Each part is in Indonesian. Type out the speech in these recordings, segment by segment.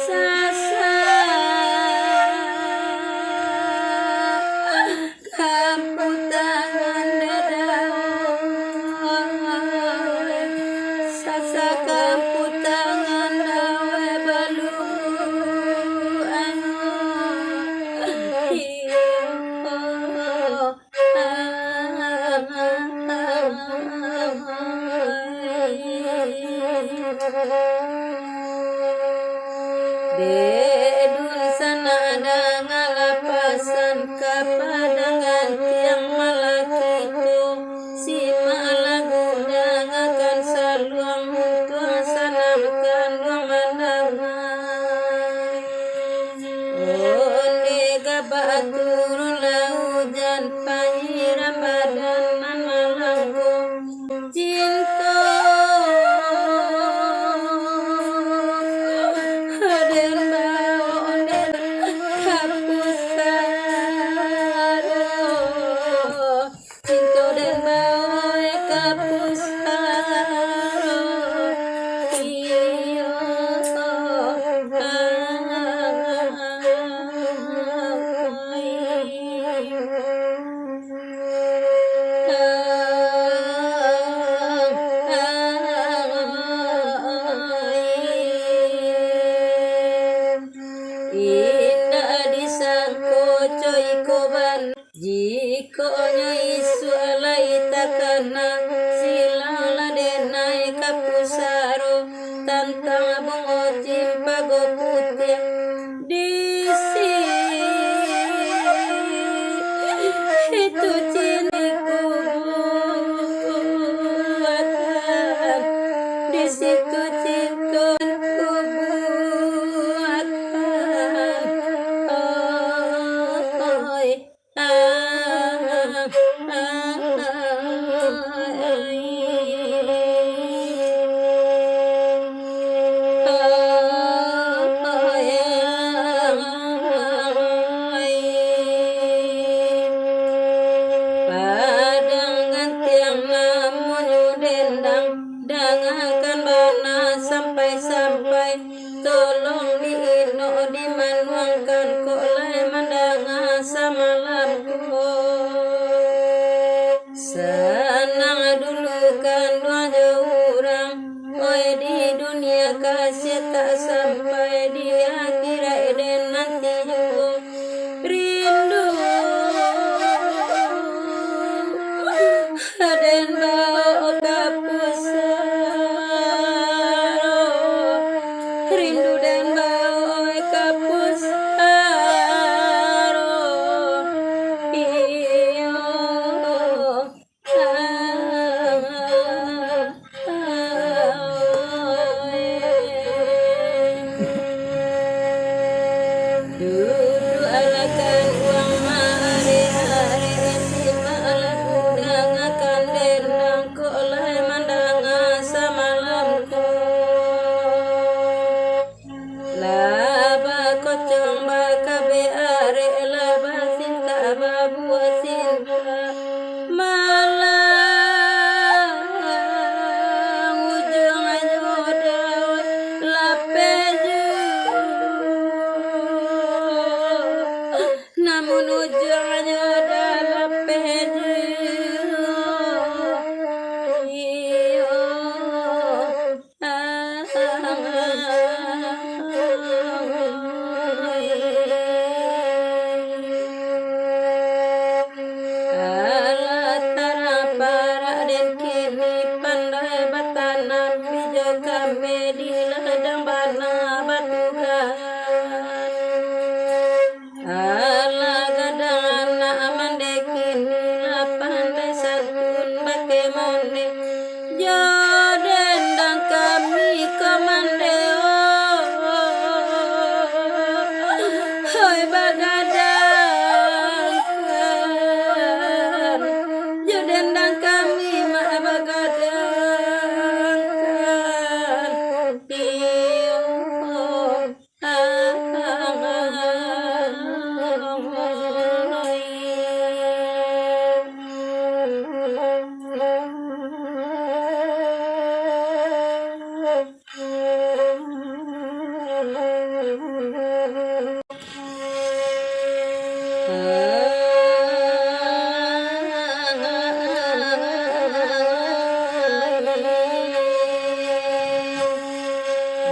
sasa kamputangan dawe sasa kamputangan dawe balu Dedun sana ada ngalapasan kapadangan tiang malakitu si malagu dangakan saluang tuang sanamkan luang mandangan onde gabaturun laujan panyiram badanan malangku cinta indah disangko coy koban jiko isu alai takana silala denai kapusaro tantang bungo cimpago putih disi itu ciniku buatan di situ cintaku dangakan bana sampai-sampai tolong diino dimanuangkan kok lai mandanga samalamku senang dulu kan dua orang oi di dunia kasih tak sampai di akhirat dan nanti juga rindu dan bau kapusaro rindu dan bau kapusaro iyo dulu alakan uang hari-hari si malaku dangakan denang kolai mandanga samalamku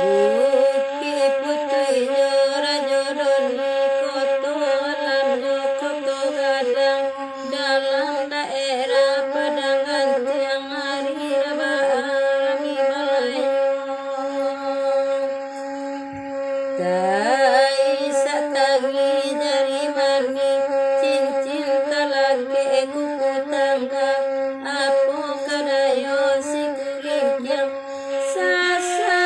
Bukit putri jora jodoni koto lando koto gadang dalam daerah Padangan tiang hari alami Malayu. Tai satagi jari mani cincin talake kuku tangga apo kadayo si kulikyang sasa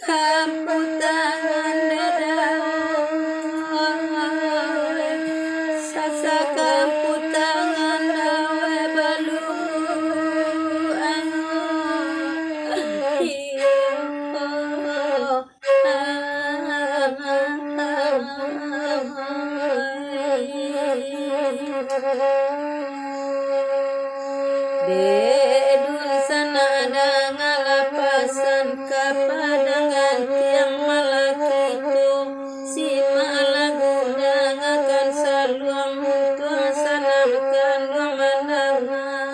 kamputangan dawe sasa kamputangan dawe balu anu hiyo Dedun sanada ngalapasan kapadangan tiang malakitu si malaguda ngakan saluang tuang sanamkan luang mandangan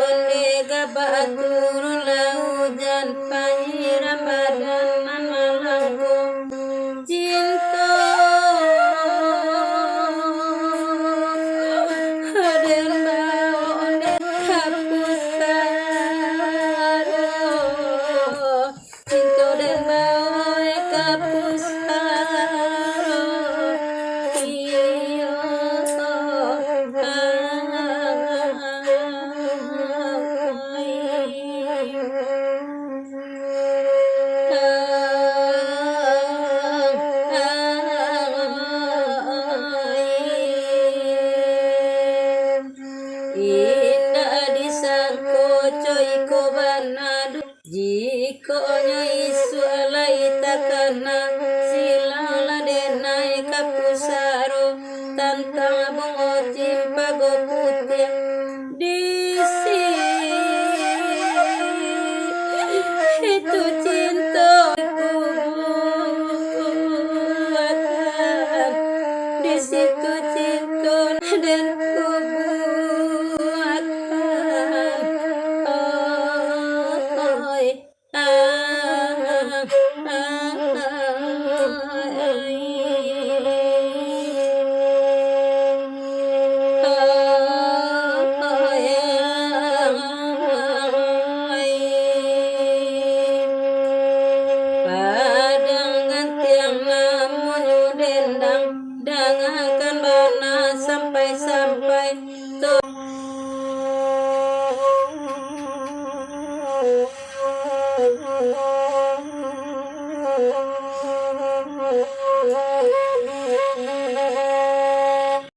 onde gabaturun laujan panyiram badanan malangkung cinta den bau onde hapus haro cinta den bau kapus haro iyo indah disangko coy ko banadu jiko nyo isu alai takana